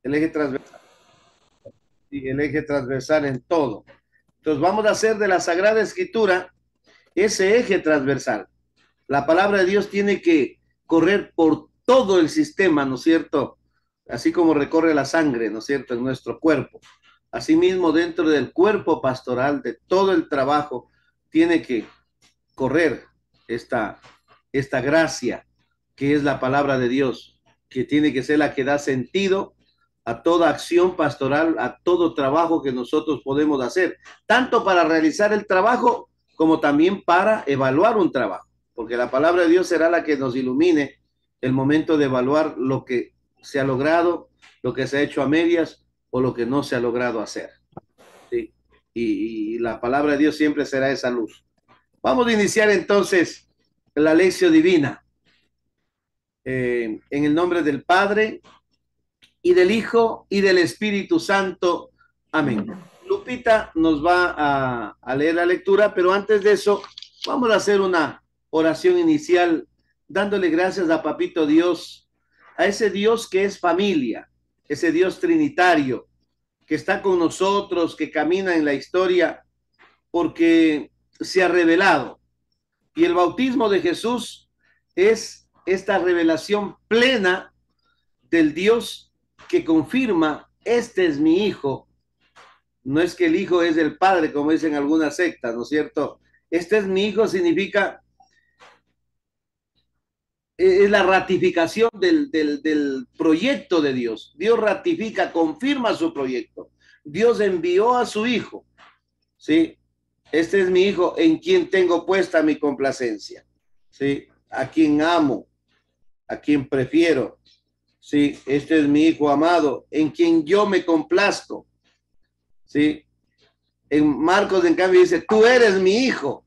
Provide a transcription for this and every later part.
el eje transversal, y el eje transversal en todo. Entonces vamos a hacer de la Sagrada Escritura ese eje transversal. La palabra de Dios tiene que correr por todo el sistema, ¿no es cierto? Así como recorre la sangre, ¿no es cierto?, en nuestro cuerpo. Asimismo, dentro del cuerpo pastoral, de todo el trabajo, tiene que correr esta, esta gracia que es la palabra de Dios, que tiene que ser la que da sentido a toda acción pastoral, a todo trabajo que nosotros podemos hacer, tanto para realizar el trabajo como también para evaluar un trabajo, porque la palabra de Dios será la que nos ilumine el momento de evaluar lo que se ha logrado, lo que se ha hecho a medias o lo que no se ha logrado hacer. ¿Sí? Y la palabra de Dios siempre será esa luz. Vamos a iniciar entonces la lección divina. En el nombre del Padre, y del Hijo, y del Espíritu Santo. Amén. Lupita nos va a leer la lectura, pero antes de eso, vamos a hacer una oración inicial, dándole gracias a Papito Dios, a ese Dios que es familia, ese Dios trinitario, que está con nosotros, que camina en la historia, porque se ha revelado. Y el bautismo de Jesús es esta revelación plena del Dios que confirma, este es mi hijo. No es que el hijo es del padre, como dicen algunas sectas, ¿no es cierto? Este es mi hijo significa, es la ratificación del proyecto de Dios. Dios ratifica, confirma su proyecto. Dios envió a su hijo, ¿sí? Este es mi hijo en quien tengo puesta mi complacencia, ¿sí? A quien amo, a quien prefiero. Sí, este es mi hijo amado, en quien yo me complazco. Sí, en Marcos, en cambio, dice: tú eres mi hijo,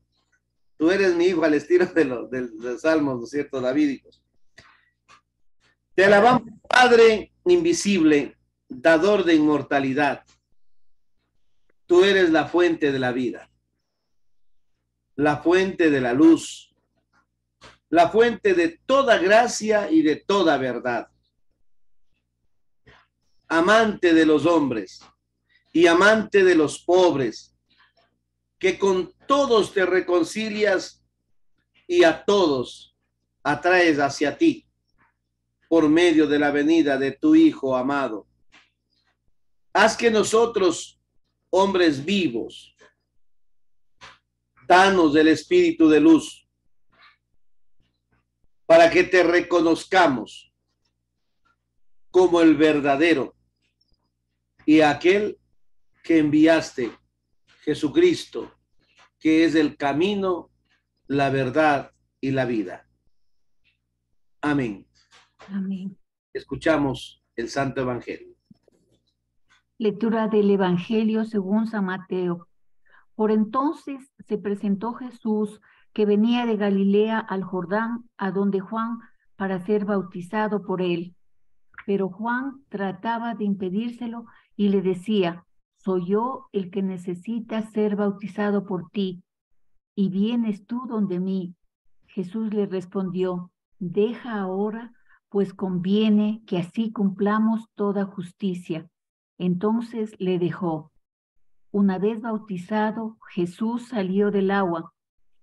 tú eres mi hijo, al estilo de los salmos, ¿no es cierto?, davídicos. Te alabamos, Padre invisible, dador de inmortalidad. Tú eres la fuente de la vida, la fuente de la luz, la fuente de toda gracia y de toda verdad. Amante de los hombres y amante de los pobres, que con todos te reconcilias y a todos atraes hacia ti por medio de la venida de tu Hijo amado. Haz que nosotros, hombres vivos, danos del espíritu de luz, para que te reconozcamos como el verdadero y aquel que enviaste, Jesucristo, que es el camino, la verdad y la vida. Amén. Amén. Escuchamos el Santo Evangelio. Lectura del Evangelio según San Mateo. Por entonces se presentó Jesús, que venía de Galilea al Jordán, a donde Juan, para ser bautizado por él. Pero Juan trataba de impedírselo y le decía: soy yo el que necesita ser bautizado por ti, y vienes tú donde mí. Jesús le respondió: deja ahora, pues conviene que así cumplamos toda justicia. Entonces le dejó. Una vez bautizado, Jesús salió del agua.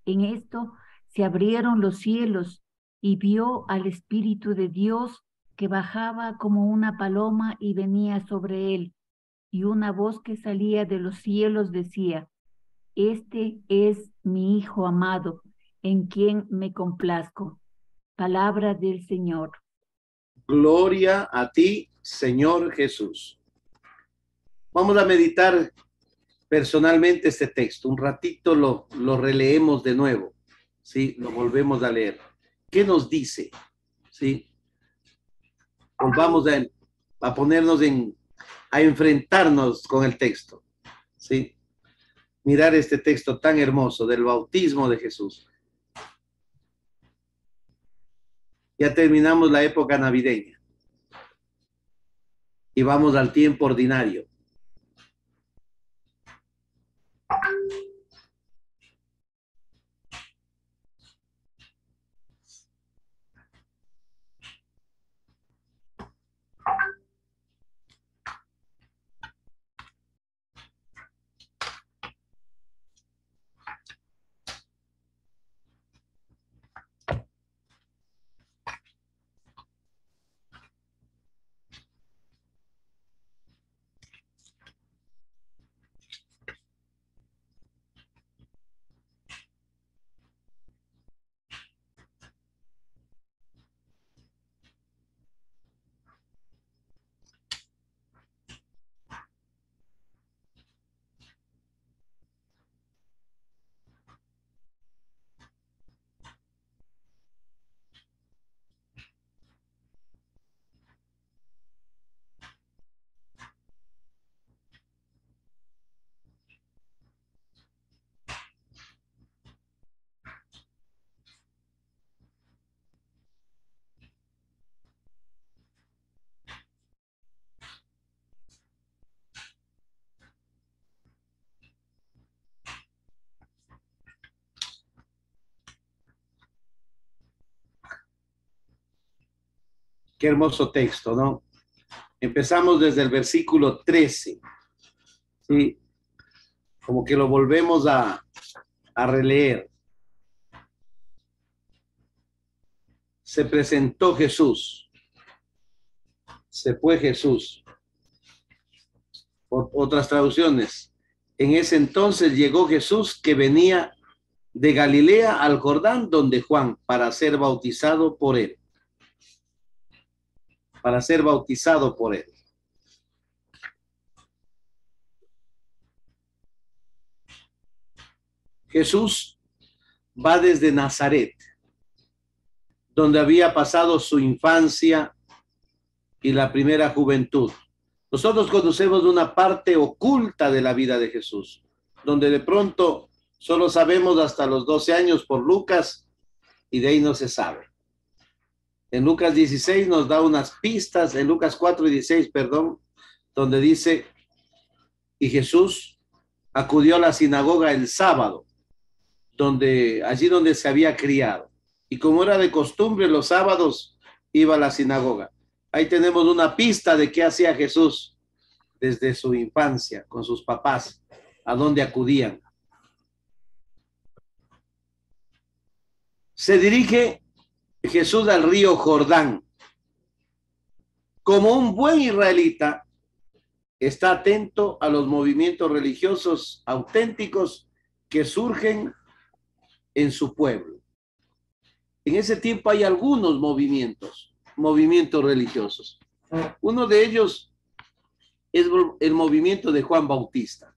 En esto se abrieron los cielos y vio al Espíritu de Dios que bajaba como una paloma y venía sobre él. Y una voz que salía de los cielos decía: este es mi Hijo amado, en quien me complazco. Palabra del Señor. Gloria a ti, Señor Jesús. Vamos a meditar personalmente este texto. Un ratito lo releemos de nuevo, ¿sí? Lo volvemos a leer. ¿Qué nos dice? ¿Sí? Volvamos a ponernos a enfrentarnos con el texto, ¿sí? Mirar este texto tan hermoso del bautismo de Jesús. Ya terminamos la época navideña y vamos al tiempo ordinario. Qué hermoso texto, ¿no? Empezamos desde el versículo 13, ¿sí? Como que lo volvemos a releer. Se presentó Jesús, se fue Jesús. Otras traducciones. En ese entonces llegó Jesús que venía de Galilea al Jordán donde Juan para ser bautizado por él. Para ser bautizado por él. Jesús va desde Nazaret, donde había pasado su infancia y la primera juventud. Nosotros conocemos una parte oculta de la vida de Jesús, donde de pronto solo sabemos hasta los 12 años por Lucas y de ahí no se sabe. En Lucas 16 nos da unas pistas, en Lucas 4 y 16, perdón, donde dice, y Jesús acudió a la sinagoga el sábado, allí donde se había criado. Y como era de costumbre, los sábados iba a la sinagoga. Ahí tenemos una pista de qué hacía Jesús desde su infancia con sus papás, a dónde acudían. Se dirige Jesús al río Jordán. Como un buen israelita, está atento a los movimientos religiosos auténticos que surgen en su pueblo. En ese tiempo hay algunos movimientos religiosos. Uno de ellos es el movimiento de Juan Bautista,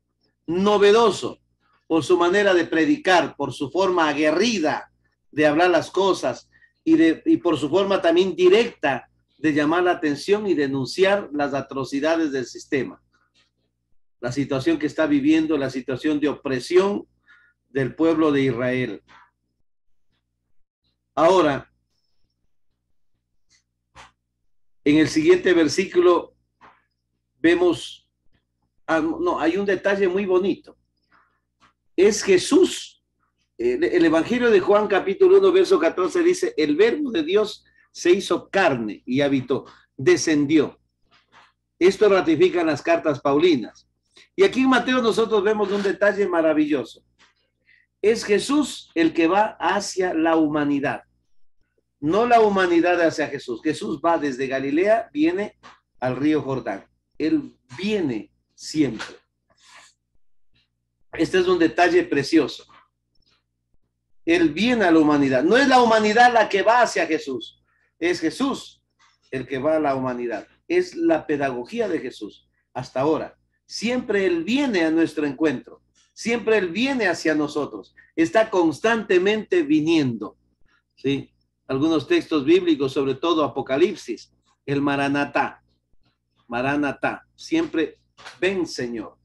novedoso por su manera de predicar, por su forma aguerrida de hablar las cosas y por su forma también directa de llamar la atención y denunciar las atrocidades del sistema, la situación que está viviendo, la situación de opresión del pueblo de Israel. Ahora, en el siguiente versículo vemos, hay un detalle muy bonito. Es Jesús. El Evangelio de Juan capítulo 1 verso 14 dice, el verbo de Dios se hizo carne y habitó, descendió. Esto ratifican las cartas paulinas. Y aquí en Mateo nosotros vemos un detalle maravilloso. Es Jesús el que va hacia la humanidad, no la humanidad hacia Jesús. Jesús va desde Galilea, viene al río Jordán. Él viene siempre. Este es un detalle precioso. Él viene a la humanidad. No es la humanidad la que va hacia Jesús. Es Jesús el que va a la humanidad. Es la pedagogía de Jesús hasta ahora. Siempre Él viene a nuestro encuentro. Siempre Él viene hacia nosotros. Está constantemente viniendo. ¿Sí? Algunos textos bíblicos, sobre todo Apocalipsis, el Maranatá. Maranatá. Siempre ven, Señor.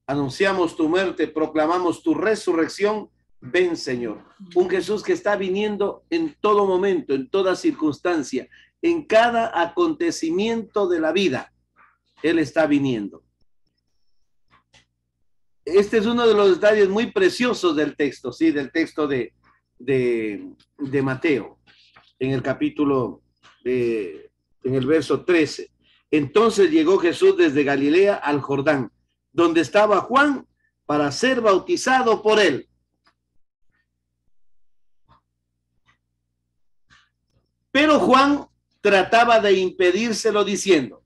Anunciamos tu muerte, proclamamos tu resurrección. Ven, Señor. Un Jesús que está viniendo en todo momento, en toda circunstancia, en cada acontecimiento de la vida. Él está viniendo. Este es uno de los detalles muy preciosos del texto, ¿sí? Del texto de Mateo, en el capítulo, en el verso 13. Entonces llegó Jesús desde Galilea al Jordán, donde estaba Juan, para ser bautizado por él. Pero Juan trataba de impedírselo diciendo,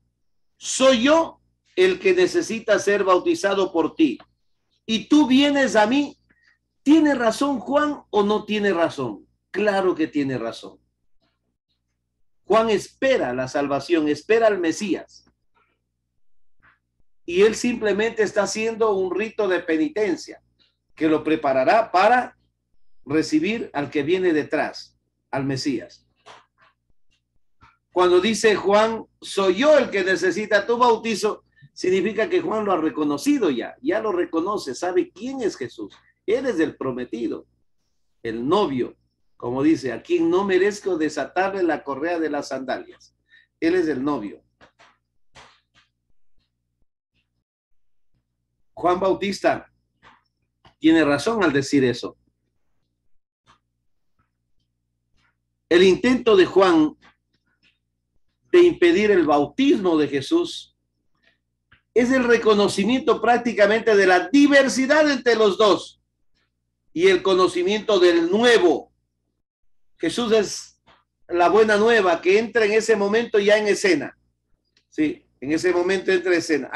soy yo el que necesita ser bautizado por ti, y tú vienes a mí. ¿Tiene razón Juan o no tiene razón? Claro que tiene razón. Juan espera la salvación, espera al Mesías. Y él simplemente está haciendo un rito de penitencia que lo preparará para recibir al que viene detrás, al Mesías. Cuando dice Juan, soy yo el que necesita tu bautizo, significa que Juan lo ha reconocido ya lo reconoce, sabe quién es Jesús. Él es el prometido, el novio, como dice, a quien no merezco desatarle la correa de las sandalias. Él es el novio. Juan Bautista tiene razón al decir eso. El intento de Juan de impedir el bautismo de Jesús es el reconocimiento prácticamente de la diversidad entre los dos y el conocimiento del nuevo. Jesús es la buena nueva que entra en ese momento ya en escena. Sí, en ese momento entra en escena.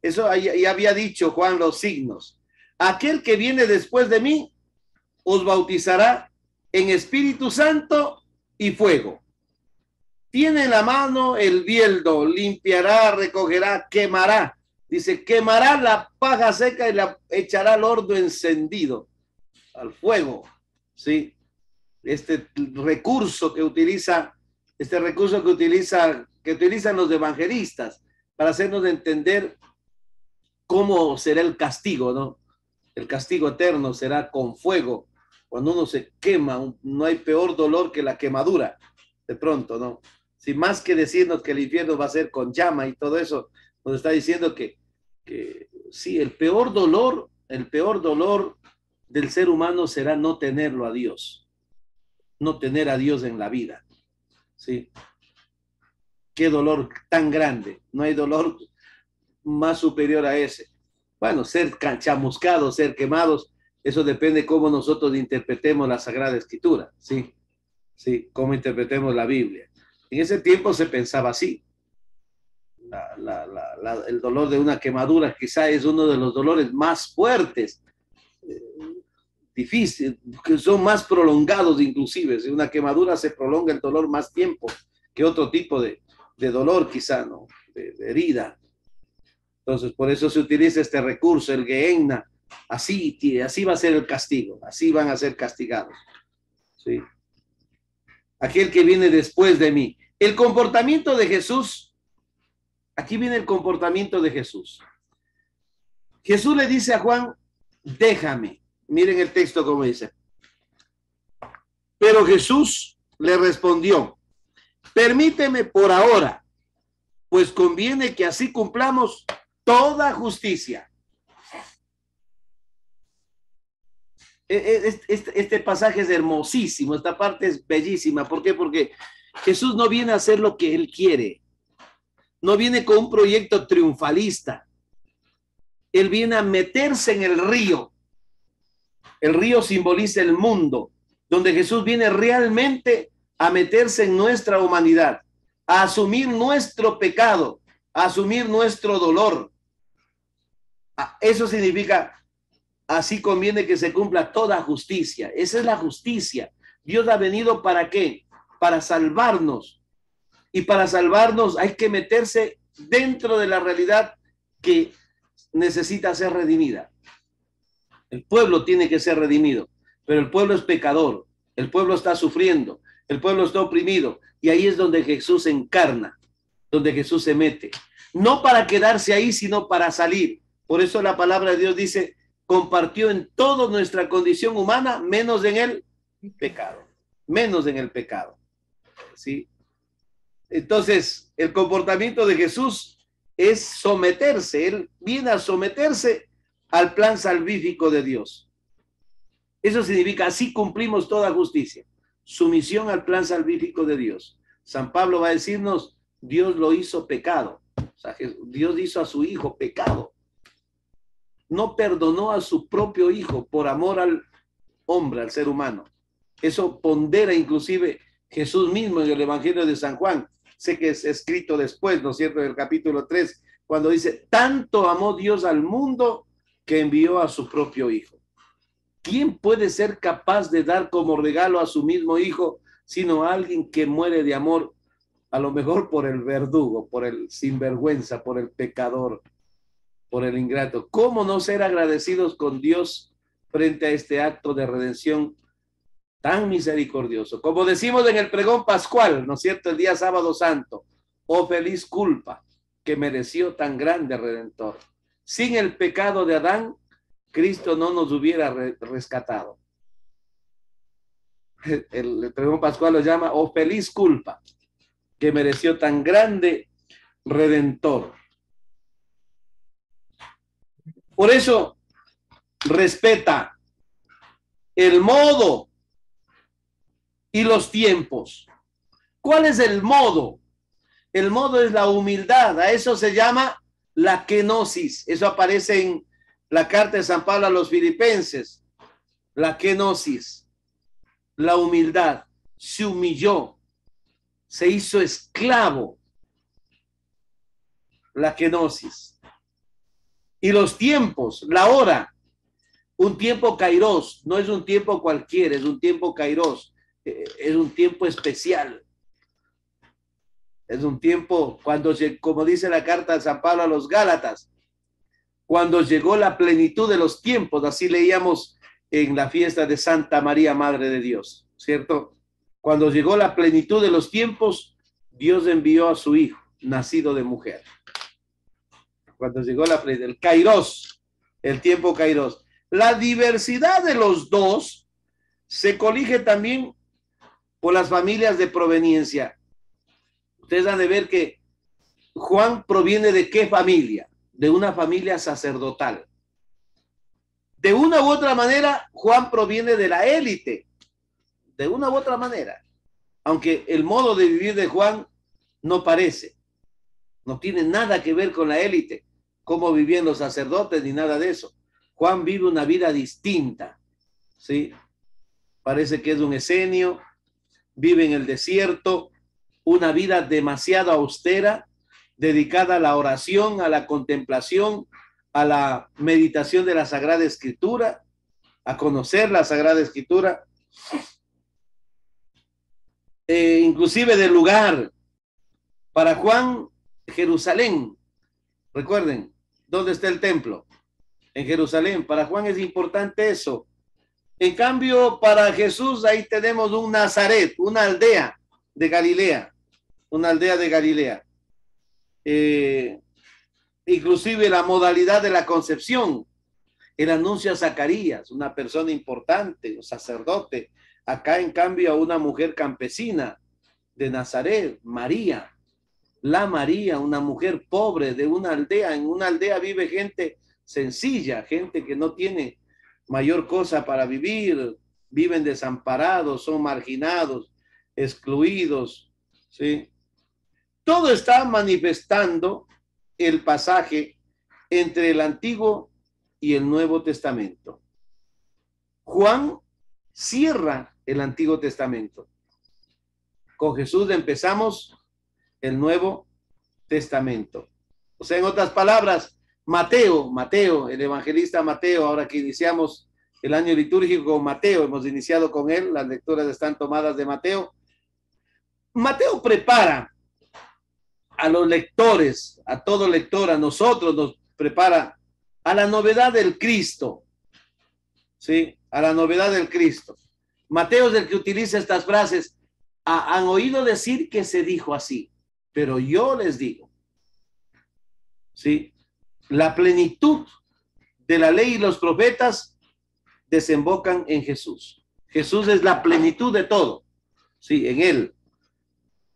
Eso ya había dicho Juan los signos. Aquel que viene después de mí os bautizará en Espíritu Santo y fuego. Tiene en la mano el bieldo, limpiará, recogerá, quemará. Dice, quemará la paja seca y la echará al horno encendido, al fuego. ¿Sí? Este recurso que utilizan los evangelistas para hacernos entender cómo será el castigo, ¿no? El castigo eterno será con fuego. Cuando uno se quema, no hay peor dolor que la quemadura, de pronto, ¿no? Si más que decirnos que el infierno va a ser con llama y todo eso, nos está diciendo que sí, el peor dolor del ser humano será no tenerlo a Dios, no tener a Dios en la vida, ¿sí? Qué dolor tan grande, no hay dolor más superior a ese. Bueno, ser chamuscados, ser quemados, eso depende cómo nosotros interpretemos la Sagrada Escritura, ¿sí? Sí, cómo interpretemos la Biblia. En ese tiempo se pensaba así. El dolor de una quemadura quizá es uno de los dolores más fuertes, difíciles, que son más prolongados inclusive. Si una quemadura se prolonga el dolor más tiempo que otro tipo de dolor quizá, ¿no? De herida. Entonces, por eso se utiliza este recurso, el Gehenna. Así va a ser el castigo, así van a ser castigados. ¿Sí? Aquel que viene después de mí. El comportamiento de Jesús, aquí viene el comportamiento de Jesús. Jesús le dice a Juan, déjame. Miren el texto como dice. Pero Jesús le respondió, permíteme por ahora, pues conviene que así cumplamos toda justicia. Este pasaje es hermosísimo, esta parte es bellísima. ¿Por qué? Porque Jesús no viene a hacer lo que Él quiere. No viene con un proyecto triunfalista. Él viene a meterse en el río. El río simboliza el mundo, donde Jesús viene realmente a meterse en nuestra humanidad, a asumir nuestro pecado, a asumir nuestro dolor. Eso significa, así conviene que se cumpla toda justicia. Esa es la justicia. Dios ha venido ¿para qué? Para salvarnos. Y para salvarnos hay que meterse dentro de la realidad que necesita ser redimida. El pueblo tiene que ser redimido, pero el pueblo es pecador, el pueblo está sufriendo, el pueblo está oprimido, y ahí es donde Jesús se encarna, donde Jesús se mete. No para quedarse ahí, sino para salir. Por eso la palabra de Dios dice, compartió en toda nuestra condición humana, menos en el pecado, menos en el pecado. ¿Sí? Entonces, el comportamiento de Jesús es someterse. Él viene a someterse al plan salvífico de Dios. Eso significa, así cumplimos toda justicia. Sumisión al plan salvífico de Dios. San Pablo va a decirnos, Dios lo hizo pecado. O sea, Dios hizo a su hijo pecado. No perdonó a su propio hijo por amor al hombre, al ser humano. Eso pondera inclusive Jesús mismo en el Evangelio de San Juan. Sé que es escrito después, ¿no es cierto?, en el capítulo 3, cuando dice, tanto amó Dios al mundo que envió a su propio hijo. ¿Quién puede ser capaz de dar como regalo a su mismo hijo, sino alguien que muere de amor, a lo mejor por el verdugo, por el sinvergüenza, por el pecador, por el ingrato? ¿Cómo no ser agradecidos con Dios frente a este acto de redención tan misericordioso? Como decimos en el pregón pascual, ¿no es cierto?, el día sábado santo, oh feliz culpa que mereció tan grande Redentor. Sin el pecado de Adán, Cristo no nos hubiera rescatado. El pregón pascual lo llama, oh feliz culpa que mereció tan grande Redentor. Por eso, respeta el modo y los tiempos. ¿Cuál es el modo? El modo es la humildad. A eso se llama la kenosis. Eso aparece en la carta de San Pablo a los Filipenses. La kenosis, la humildad. Se humilló, se hizo esclavo. La kenosis. Y los tiempos, la hora, un tiempo kairos, no es un tiempo cualquiera, es un tiempo kairos, es un tiempo especial. Es un tiempo cuando, como dice la carta de San Pablo a los Gálatas, cuando llegó la plenitud de los tiempos, así leíamos en la fiesta de Santa María, Madre de Dios, ¿cierto? Cuando llegó la plenitud de los tiempos, Dios envió a su Hijo, nacido de mujer. Cuando llegó la plenitud, el kairos, el tiempo kairos. La diversidad de los dos se colige también por las familias de proveniencia. Ustedes han de ver que Juan proviene de qué familia? De una familia sacerdotal. De una u otra manera, Juan proviene de la élite. De una u otra manera. Aunque el modo de vivir de Juan no parece. No tiene nada que ver con la élite, cómo vivían los sacerdotes ni nada de eso. Juan vive una vida distinta. ¿Sí? Parece que es un esenio, vive en el desierto, una vida demasiado austera, dedicada a la oración, a la contemplación, a la meditación de la Sagrada Escritura, a conocer la Sagrada Escritura, inclusive del lugar. Para Juan, Jerusalén, recuerden, ¿dónde está el templo? En Jerusalén. Para Juan es importante eso. En cambio, para Jesús, ahí tenemos un Nazaret, una aldea de Galilea, una aldea de Galilea. Inclusive la modalidad de la concepción, el anuncio a Zacarías, una persona importante, un sacerdote. Acá, en cambio, a una mujer campesina de Nazaret, María, la María, una mujer pobre de una aldea. En una aldea vive gente sencilla, gente que no tiene mayor cosa para vivir, viven desamparados, son marginados, excluidos, ¿sí? Todo está manifestando el pasaje entre el Antiguo y el Nuevo Testamento. Juan cierra el Antiguo Testamento. Con Jesús empezamos el Nuevo Testamento. O sea, en otras palabras, Mateo, el evangelista Mateo, ahora que iniciamos el año litúrgico con Mateo, hemos iniciado con él, las lecturas están tomadas de Mateo. Mateo prepara a los lectores, a todo lector, a nosotros nos prepara a la novedad del Cristo, ¿sí? A la novedad del Cristo. Mateo es el que utiliza estas frases. Han oído decir que se dijo así, pero yo les digo, ¿sí? La plenitud de la ley y los profetas desembocan en Jesús. Jesús es la plenitud de todo, ¿sí? En él,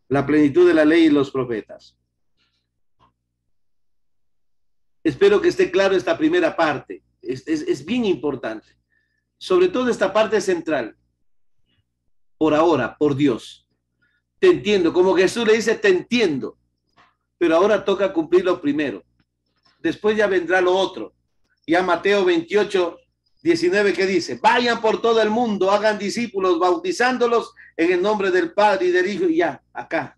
la plenitud de la ley y los profetas. Espero que esté claro esta primera parte. Es bien importante. Sobre todo esta parte central. Por ahora, por Dios. Te entiendo. Como Jesús le dice, te entiendo. Pero ahora toca cumplir lo primero. Después ya vendrá lo otro. Ya Mateo 28, 19, ¿qué dice? Vayan por todo el mundo, hagan discípulos, bautizándolos en el nombre del Padre y del Hijo. Y ya, acá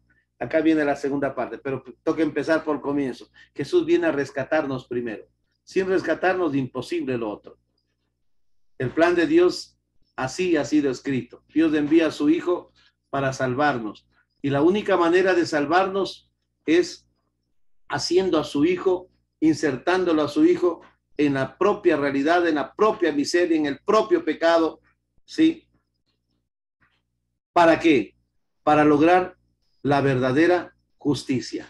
viene la segunda parte, pero toca empezar por el comienzo. Jesús viene a rescatarnos primero. Sin rescatarnos, imposible lo otro. El plan de Dios así ha sido escrito. Dios envía a su Hijo para salvarnos. Y la única manera de salvarnos es haciendo a su Hijo, insertándolo a su Hijo en la propia realidad, en la propia miseria, en el propio pecado, ¿sí? ¿Para qué? Para lograr la verdadera justicia,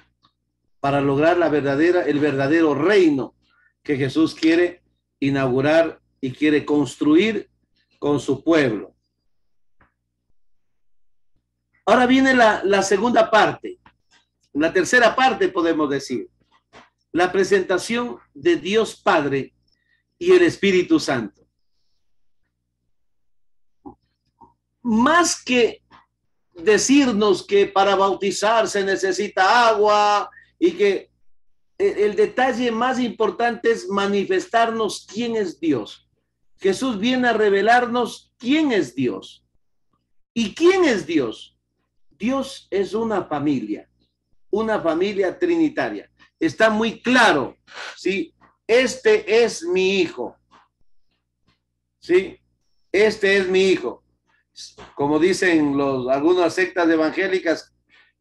para lograr el verdadero reino que Jesús quiere inaugurar y quiere construir con su pueblo. Ahora viene la segunda parte, la tercera parte podemos decir, la presentación de Dios Padre y el Espíritu Santo. Más que decirnos que para bautizar se necesita agua y que el detalle más importante es manifestarnos quién es Dios. Jesús viene a revelarnos quién es Dios. ¿Y quién es Dios? Dios es una familia trinitaria. Está muy claro, ¿sí? Este es mi hijo, ¿sí? Este es mi hijo. Como dicen algunas sectas evangélicas,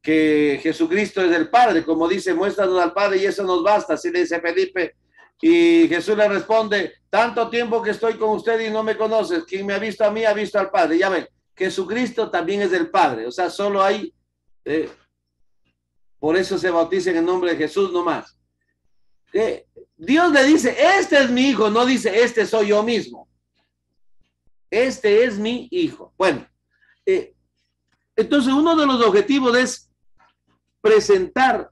que Jesucristo es el Padre, como dice, muéstranos al Padre y eso nos basta, así le dice Felipe. Y Jesús le responde, tanto tiempo que estoy con usted y no me conoces, quien me ha visto a mí ha visto al Padre. Ya ven, Jesucristo también es el Padre, o sea, solo hay, por eso se bautiza en el nombre de Jesús nomás. Dios le dice, este es mi hijo, no dice, este soy yo mismo. Este es mi hijo. Bueno, entonces uno de los objetivos es presentar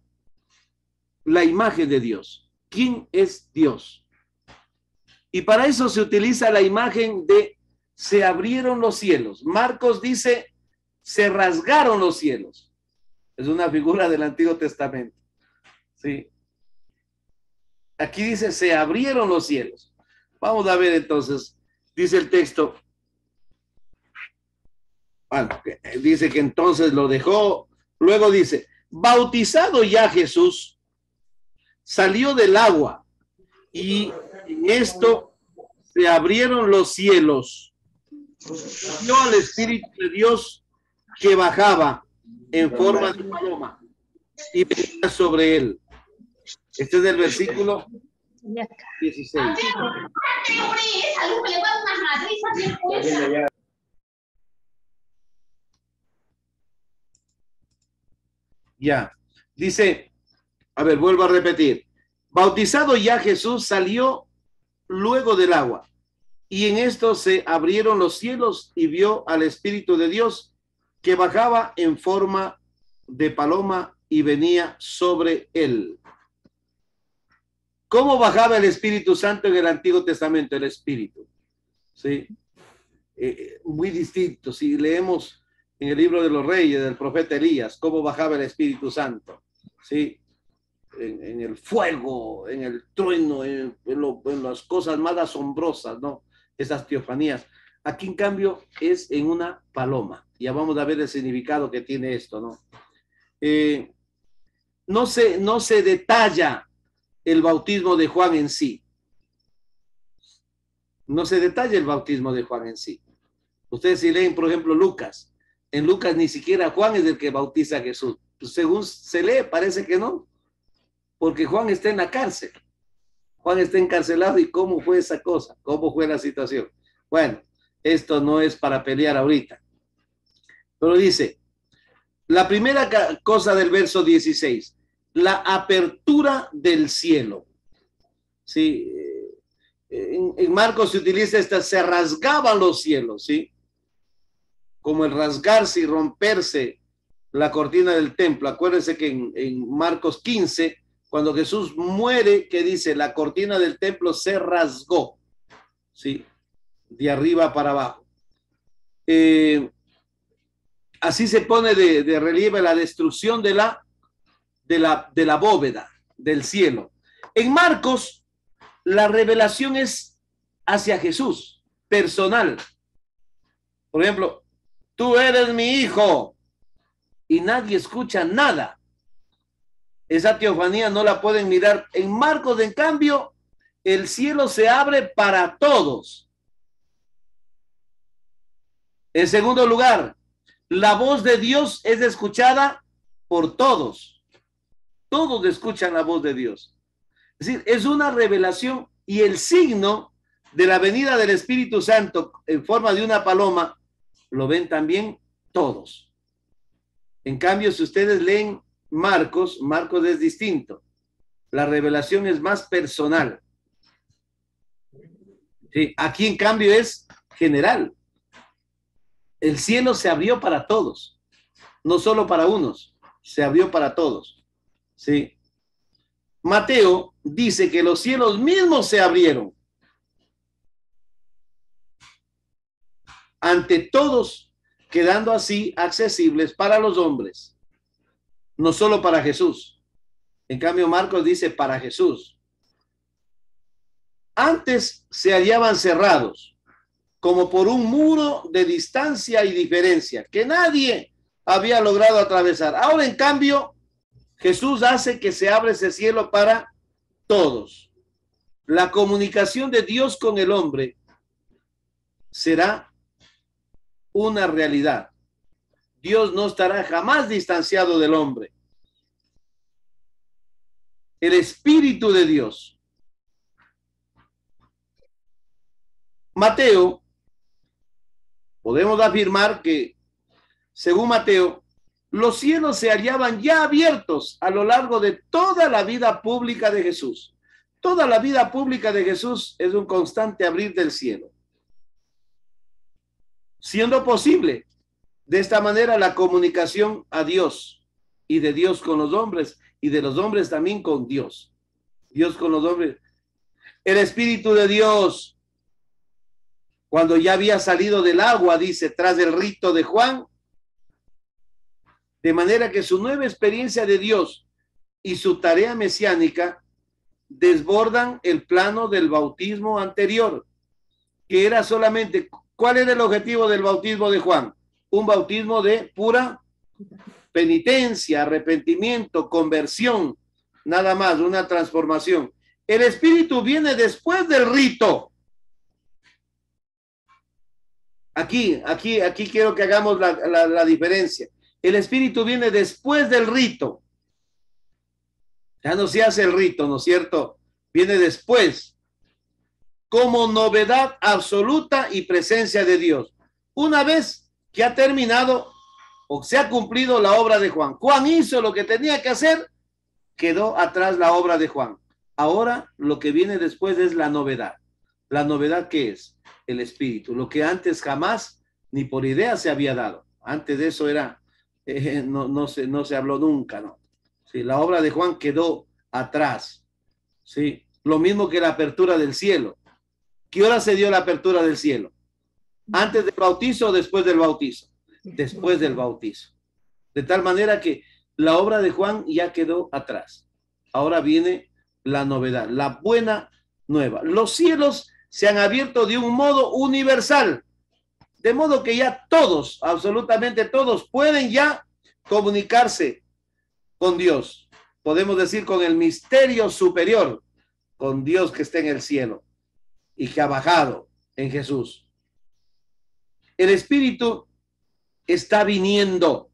la imagen de Dios. ¿Quién es Dios? Y para eso se utiliza la imagen de se abrieron los cielos. Marcos dice, se rasgaron los cielos. Es una figura del Antiguo Testamento. ¿Sí? Aquí dice, se abrieron los cielos. Vamos a ver entonces, dice el texto. Bueno, dice que entonces lo dejó. Luego dice, bautizado ya Jesús, salió del agua y en esto se abrieron los cielos. Vio al Espíritu de Dios que bajaba en forma de paloma y venía sobre él. Este es el versículo 16. Ya, dice, a ver, vuelvo a repetir. Bautizado ya Jesús salió luego del agua y en esto se abrieron los cielos y vio al Espíritu de Dios que bajaba en forma de paloma y venía sobre él. ¿Cómo bajaba el Espíritu Santo en el Antiguo Testamento? El Espíritu, ¿sí? Muy distinto. Si leemos en el libro de los Reyes del profeta Elías, cómo bajaba el Espíritu Santo, ¿sí? En el fuego, en el trueno, en las cosas más asombrosas, ¿no? Esas teofanías. Aquí, en cambio, es en una paloma. Ya vamos a ver el significado que tiene esto, ¿no? No se detalla el bautismo de Juan en sí. No se detalla el bautismo de Juan en sí. Ustedes si leen, por ejemplo, Lucas. En Lucas ni siquiera Juan es el que bautiza a Jesús. Pues según se lee, parece que no. Porque Juan está en la cárcel. Juan está encarcelado. ¿Y cómo fue esa cosa? ¿Cómo fue la situación? Bueno, esto no es para pelear ahorita. Pero dice, la primera cosa del verso 16, la apertura del cielo. Sí, en Marcos se utiliza se rasgaban los cielos, ¿sí? Como el rasgarse y romperse la cortina del templo. Acuérdense que en Marcos 15, cuando Jesús muere, que dice, la cortina del templo se rasgó, ¿sí? De arriba para abajo. Así se pone de relieve la destrucción de la bóveda del cielo. En Marcos, la revelación es hacia Jesús, personal. Por ejemplo, tú eres mi hijo y nadie escucha nada. Esa teofanía no la pueden mirar. En Marcos, en cambio, el cielo se abre para todos. En segundo lugar, la voz de Dios es escuchada por todos. Todos escuchan la voz de Dios. Es decir, es una revelación y el signo de la venida del Espíritu Santo en forma de una paloma lo ven también todos. En cambio, si ustedes leen Marcos es distinto. La revelación es más personal. Sí, aquí, en cambio, es general. El cielo se abrió para todos, no solo para unos, se abrió para todos. Sí. Mateo dice que los cielos mismos se abrieron ante todos quedando así accesibles para los hombres, no solo para Jesús. En cambio, Marcos dice para Jesús. Antes se hallaban cerrados, como por un muro de distancia y diferencia, que nadie había logrado atravesar. Ahora, en cambio, Jesús hace que se abra ese cielo para todos. La comunicación de Dios con el hombre será una realidad. Dios no estará jamás distanciado del hombre. El Espíritu de Dios. Mateo, podemos afirmar que, según Mateo, los cielos se hallaban ya abiertos a lo largo de toda la vida pública de Jesús. Toda la vida pública de Jesús es un constante abrir del cielo. Siendo posible, de esta manera, la comunicación a Dios y de Dios con los hombres y de los hombres también con Dios. Dios con los hombres. El Espíritu de Dios, cuando ya había salido del agua, dice, tras el rito de Juan, de manera que su nueva experiencia de Dios y su tarea mesiánica desbordan el plano del bautismo anterior, que era solamente, ¿cuál era el objetivo del bautismo de Juan? Un bautismo de pura penitencia, arrepentimiento, conversión, nada más, una transformación. El Espíritu viene después del rito. Aquí quiero que hagamos la diferencia. El Espíritu viene después del rito. Ya no se hace el rito, ¿no es cierto? Viene después, como novedad absoluta y presencia de Dios. Una vez que ha terminado o se ha cumplido la obra de Juan. Juan hizo lo que tenía que hacer, quedó atrás la obra de Juan. Ahora lo que viene después es la novedad. ¿La novedad qué es? El Espíritu. Lo que antes jamás ni por idea se había dado. Antes de eso era, no se habló nunca, ¿no? Sí, la obra de Juan quedó atrás. Sí, lo mismo que la apertura del cielo. ¿Qué hora se dio la apertura del cielo? ¿Antes del bautizo o después del bautizo? Después del bautizo. De tal manera que la obra de Juan ya quedó atrás. Ahora viene la novedad, la buena nueva. Los cielos se han abierto de un modo universal, de modo que ya todos, absolutamente todos, pueden ya comunicarse con Dios. Podemos decir con el misterio superior, con Dios que está en el cielo y que ha bajado en Jesús. El Espíritu está viniendo.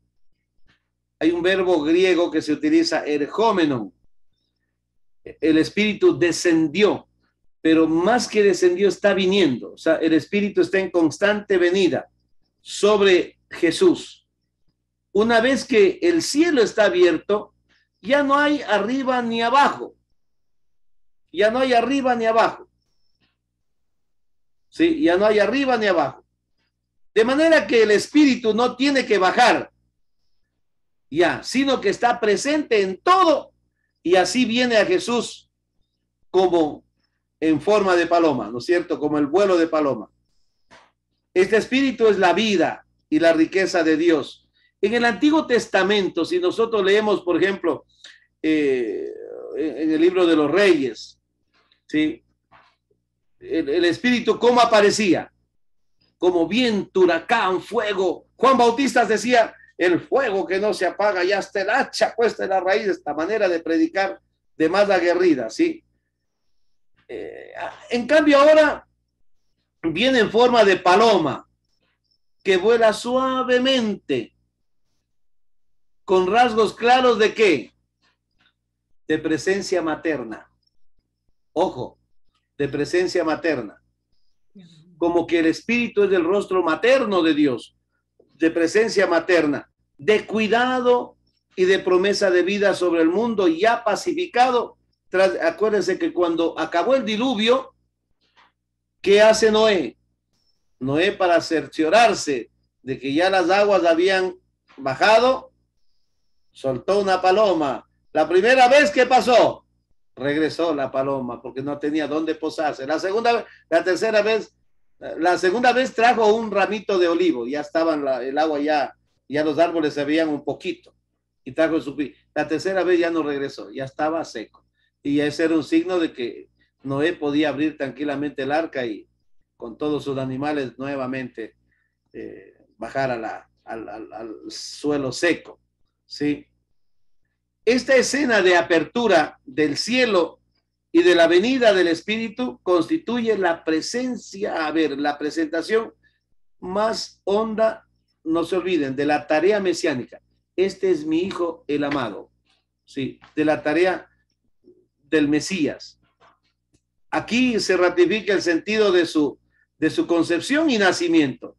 Hay un verbo griego que se utiliza, ergómenon. El Espíritu descendió, pero más que descendió, está viniendo. O sea, el Espíritu está en constante venida sobre Jesús. Una vez que el cielo está abierto, ya no hay arriba ni abajo. Ya no hay arriba ni abajo. Sí, ya no hay arriba ni abajo. De manera que el Espíritu no tiene que bajar, ya, sino que está presente en todo, y así viene a Jesús como en forma de paloma, ¿no es cierto? Como el vuelo de paloma. Este Espíritu es la vida y la riqueza de Dios. En el Antiguo Testamento, si nosotros leemos, por ejemplo, en el libro de los Reyes, ¿sí? El Espíritu, ¿cómo aparecía? Como viento, huracán, fuego. Juan Bautista decía, el fuego que no se apaga, ya está el hacha puesta en la raíz, esta manera de predicar de más aguerrida, ¿sí? En cambio ahora viene en forma de paloma, que vuela suavemente, con rasgos claros de ¿qué? De presencia materna. Ojo, de presencia materna. Como que el Espíritu es el rostro materno de Dios, de presencia materna, de cuidado y de promesa de vida sobre el mundo ya pacificado. Acuérdense que cuando acabó el diluvio, ¿qué hace Noé? Noé, para cerciorarse de que ya las aguas habían bajado, soltó una paloma. La primera vez que pasó, regresó la paloma porque no tenía dónde posarse. La segunda vez, la tercera vez, La segunda vez trajo un ramito de olivo, ya estaban el agua ya los árboles se veían un poquito. Y trajo su... La tercera vez ya no regresó, ya estaba seco. Y ese era un signo de que Noé podía abrir tranquilamente el arca y con todos sus animales nuevamente bajar al suelo seco. ¿Sí? Esta escena de apertura del cielo y de la venida del Espíritu constituye la presencia, a ver, la presentación más honda, no se olviden, de la tarea mesiánica. Este es mi hijo el amado, sí, de la tarea del Mesías. Aquí se ratifica el sentido de su concepción y nacimiento.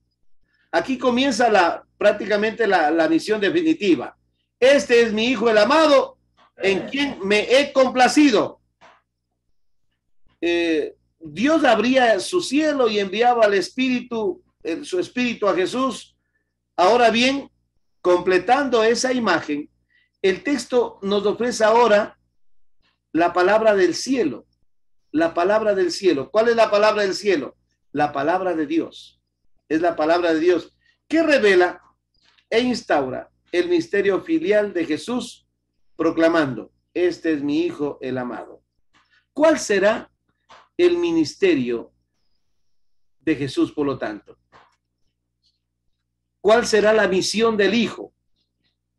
Aquí comienza prácticamente la misión definitiva. Este es mi hijo el amado, en quien me he complacido. Dios abría su cielo y enviaba al Espíritu, su Espíritu a Jesús. Ahora bien, completando esa imagen, el texto nos ofrece ahora la palabra del cielo. La palabra del cielo. ¿Cuál es la palabra del cielo? La palabra de Dios. Es la palabra de Dios que revela e instaura el misterio filial de Jesús, proclamando: este es mi hijo el amado. ¿Cuál será el ministerio de Jesús, por lo tanto? ¿Cuál será la misión del hijo?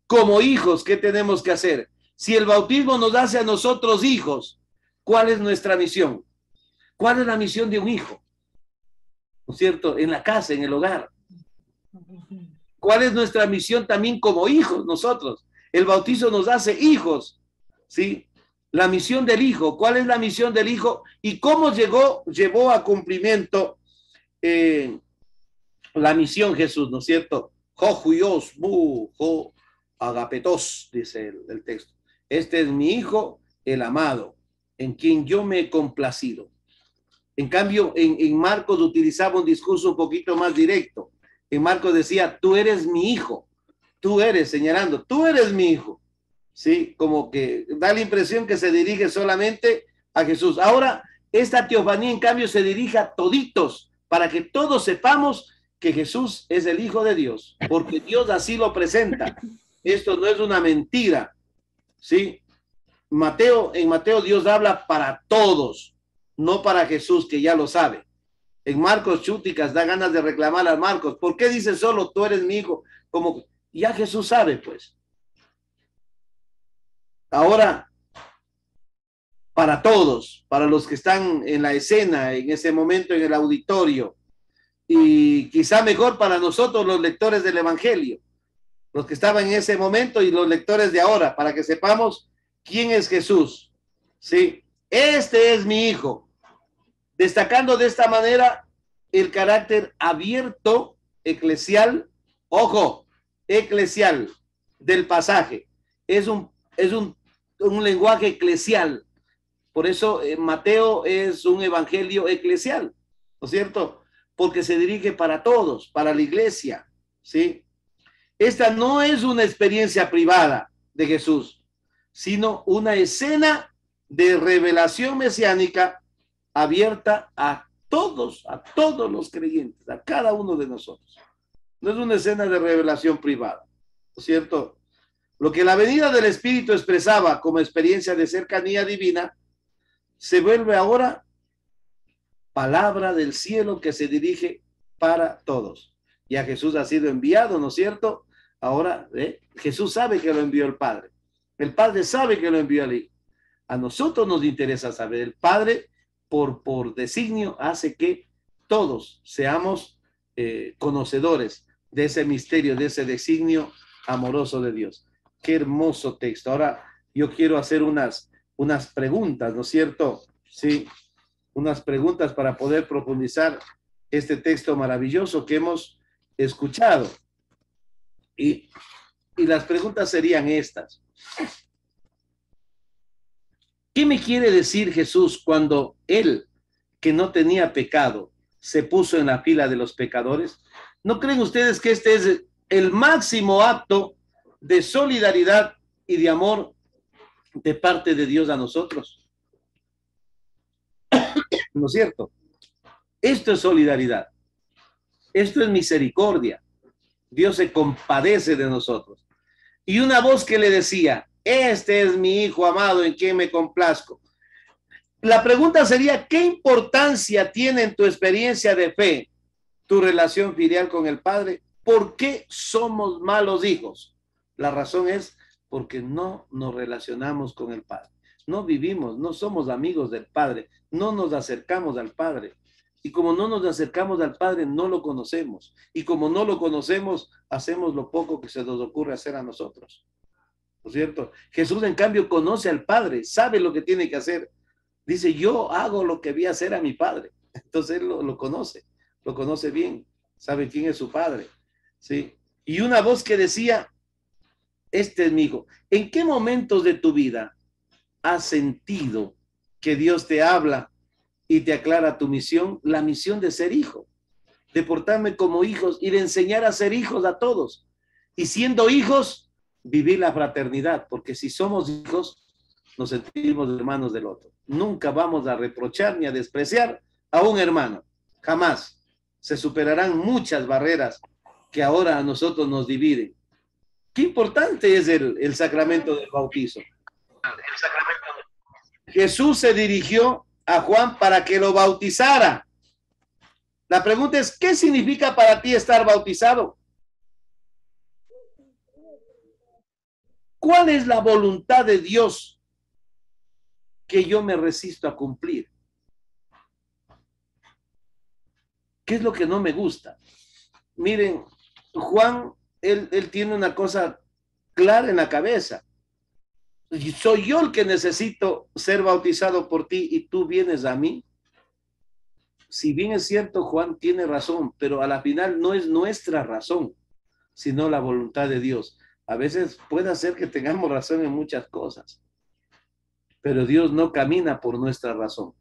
Como hijos, ¿qué tenemos que hacer? Si el bautismo nos hace a nosotros hijos, ¿cuál es nuestra misión? ¿Cuál es la misión de un hijo? ¿No es cierto? En la casa, en el hogar. ¿Cuál es nuestra misión también como hijos nosotros? El bautizo nos hace hijos, ¿sí? La misión del hijo, ¿cuál es la misión del hijo? ¿Y cómo llevó a cumplimiento la misión Jesús, ¿no es cierto? Jojuyos, bu, jo, agapetos, dice el texto. Este es mi hijo, el amado, en quien yo me he complacido. En cambio, en Marcos utilizaba un discurso un poquito más directo. En Marcos decía: tú eres mi hijo, tú eres, señalando, tú eres mi hijo. ¿Sí? Como que da la impresión que se dirige solamente a Jesús. Ahora, esta teofanía, en cambio, se dirige a toditos, para que todos sepamos que Jesús es el Hijo de Dios, porque Dios así lo presenta. Esto no es una mentira, ¿sí? En Mateo Dios habla para todos, no para Jesús, que ya lo sabe. En Marcos Chúticas da ganas de reclamar a Marcos: ¿por qué dice solo tú eres mi hijo? Como ya Jesús sabe, pues. Ahora, para todos, para los que están en la escena, en ese momento en el auditorio, y quizá mejor para nosotros los lectores del Evangelio, los que estaban en ese momento y los lectores de ahora, para que sepamos quién es Jesús. Sí, este es mi hijo, destacando de esta manera el carácter abierto, eclesial, ojo, eclesial del pasaje. Es un lenguaje eclesial. Por eso Mateo es un evangelio eclesial, ¿no es cierto? Porque se dirige para todos, para la iglesia, ¿sí? Esta no es una experiencia privada de Jesús, sino una escena de revelación mesiánica abierta a todos los creyentes, a cada uno de nosotros. No es una escena de revelación privada, ¿no es cierto? Lo que la venida del Espíritu expresaba como experiencia de cercanía divina, se vuelve ahora palabra del cielo que se dirige para todos. Ya Jesús ha sido enviado, ¿no es cierto? Ahora, Jesús sabe que lo envió el Padre. El Padre sabe que lo envió al Hijo. A nosotros nos interesa saber. El Padre, por designio, hace que todos seamos conocedores de ese misterio, de ese designio amoroso de Dios. Qué hermoso texto. Ahora yo quiero hacer unas preguntas, ¿no es cierto? Sí, unas preguntas para poder profundizar este texto maravilloso que hemos escuchado. Y las preguntas serían estas. ¿Qué me quiere decir Jesús cuando él, que no tenía pecado, se puso en la fila de los pecadores? ¿No creen ustedes que este es el máximo acto de solidaridad y de amor de parte de Dios a nosotros? ¿No es cierto? Esto es solidaridad. Esto es misericordia. Dios se compadece de nosotros. Y una voz que le decía, este es mi hijo amado en quien me complazco. La pregunta sería, ¿qué importancia tiene en tu experiencia de fe tu relación filial con el Padre? ¿Por qué somos malos hijos? La razón es porque no nos relacionamos con el Padre. No vivimos, no somos amigos del Padre, no nos acercamos al Padre. Y como no nos acercamos al Padre, no lo conocemos. Y como no lo conocemos, hacemos lo poco que se nos ocurre hacer a nosotros. ¿No es cierto? Jesús, en cambio, conoce al Padre, sabe lo que tiene que hacer. Dice, yo hago lo que vi hacer a mi Padre. Entonces él lo conoce bien, sabe quién es su Padre. ¿Sí? Y una voz que decía, este es mi hijo. ¿En qué momentos de tu vida has sentido que Dios te habla y te aclara tu misión? La misión de ser hijo, de portarme como hijos y de enseñar a ser hijos a todos. Y siendo hijos, vivir la fraternidad, porque si somos hijos, nos sentimos hermanos del otro. Nunca vamos a reprochar ni a despreciar a un hermano, jamás. Se superarán muchas barreras que ahora a nosotros nos dividen. Qué importante es el sacramento del bautizo. Jesús se dirigió a Juan para que lo bautizara. La pregunta es, ¿qué significa para ti estar bautizado? ¿Cuál es la voluntad de Dios que yo me resisto a cumplir? ¿Qué es lo que no me gusta? Miren, Juan, él tiene una cosa clara en la cabeza. Soy yo el que necesito ser bautizado por ti y tú vienes a mí. Si bien es cierto, Juan tiene razón, pero a la final no es nuestra razón, sino la voluntad de Dios. A veces puede ser que tengamos razón en muchas cosas, pero Dios no camina por nuestra razón.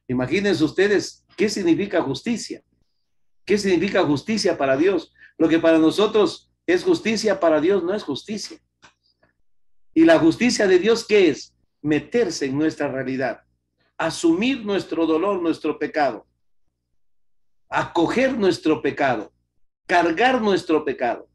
Imagínense ustedes qué significa justicia. ¿Qué significa justicia para Dios? Lo que para nosotros es justicia, para Dios no es justicia. ¿Y la justicia de Dios qué es? Meterse en nuestra realidad, asumir nuestro dolor, nuestro pecado, acoger nuestro pecado, cargar nuestro pecado.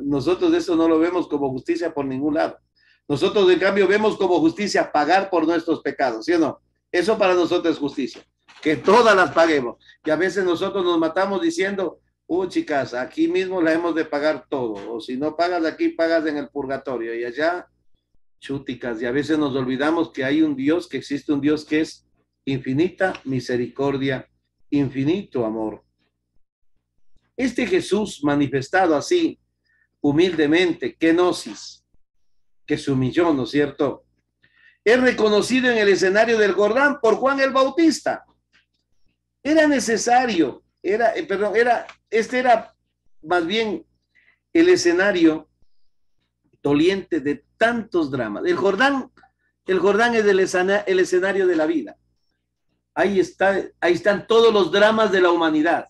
Nosotros eso no lo vemos como justicia por ningún lado. Nosotros, en cambio, vemos como justicia pagar por nuestros pecados, ¿sí o no? Eso para nosotros es justicia, que todas las paguemos. Y a veces nosotros nos matamos diciendo, chicas, aquí mismo la hemos de pagar todo. O si no pagas aquí, pagas en el purgatorio. Y allá, chúticas. Y a veces nos olvidamos que hay un Dios, que existe un Dios que es infinita misericordia, infinito amor. Este Jesús manifestado así, humildemente, kenosis, que se humilló, ¿no es cierto? Es reconocido en el escenario del Jordán por Juan el Bautista. Era necesario, este era más bien el escenario doliente de tantos dramas. El Jordán es el escenario de la vida. Ahí están todos los dramas de la humanidad,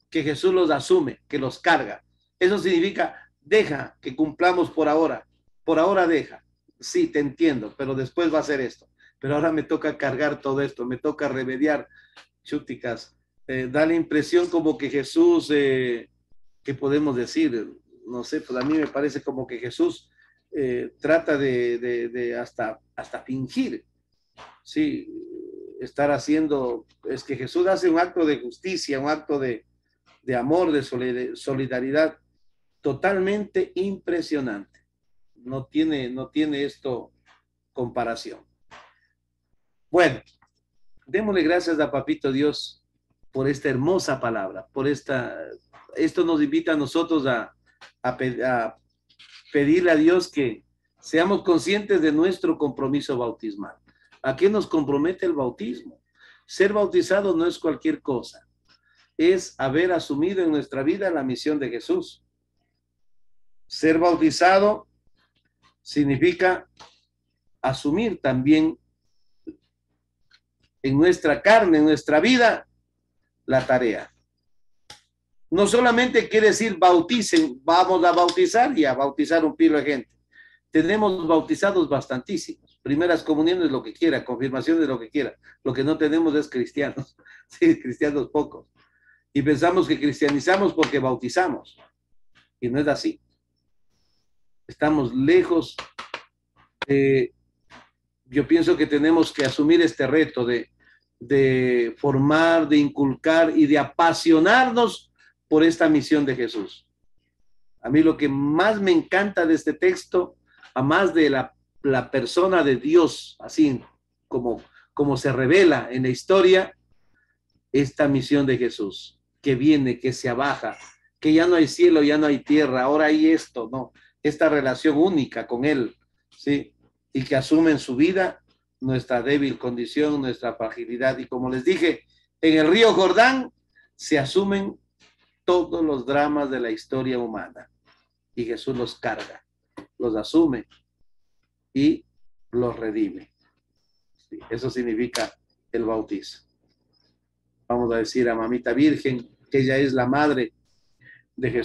que Jesús los asume, que los carga. Eso significa, deja que cumplamos por ahora deja. Sí, te entiendo, pero después va a ser esto. Pero ahora me toca cargar todo esto, me toca remediar, chúticas. Da la impresión como que Jesús, ¿qué podemos decir? No sé, pues a mí me parece como que Jesús trata de hasta fingir, sí, estar haciendo, es que Jesús hace un acto de justicia, un acto de amor, de solidaridad totalmente impresionante. No tiene esto comparación. Bueno, démosle gracias a Papito Dios por esta hermosa palabra, esto nos invita a nosotros a pedirle a Dios que seamos conscientes de nuestro compromiso bautismal. ¿A qué nos compromete el bautismo? Ser bautizado no es cualquier cosa, es haber asumido en nuestra vida la misión de Jesús. Ser bautizado significa asumir también en nuestra carne, en nuestra vida, la tarea. No solamente quiere decir bauticen, vamos a bautizar y a bautizar un pilo de gente. Tenemos bautizados bastantísimos. primeras comuniones, lo que quiera, confirmaciones, lo que quiera. Lo que no tenemos es cristianos, sí, cristianos pocos. Y pensamos que cristianizamos porque bautizamos. Y no es así. Estamos lejos. Yo pienso que tenemos que asumir este reto de formar, de inculcar y de apasionarnos por esta misión de Jesús. A mí lo que más me encanta de este texto, a más de la persona de Dios, así como se revela en la historia, esta misión de Jesús, que viene, que se abaja, que ya no hay cielo, ya no hay tierra, ahora hay esto, ¿no? Esta relación única con Él, ¿sí? Y que asume en su vida nuestra débil condición, nuestra fragilidad. Y como les dije, en el río Jordán se asumen todos los dramas de la historia humana. Y Jesús los carga, los asume y los redime. ¿Sí? Eso significa el bautizo. Vamos a decir a Mamita Virgen, que ella es la madre de Jesús.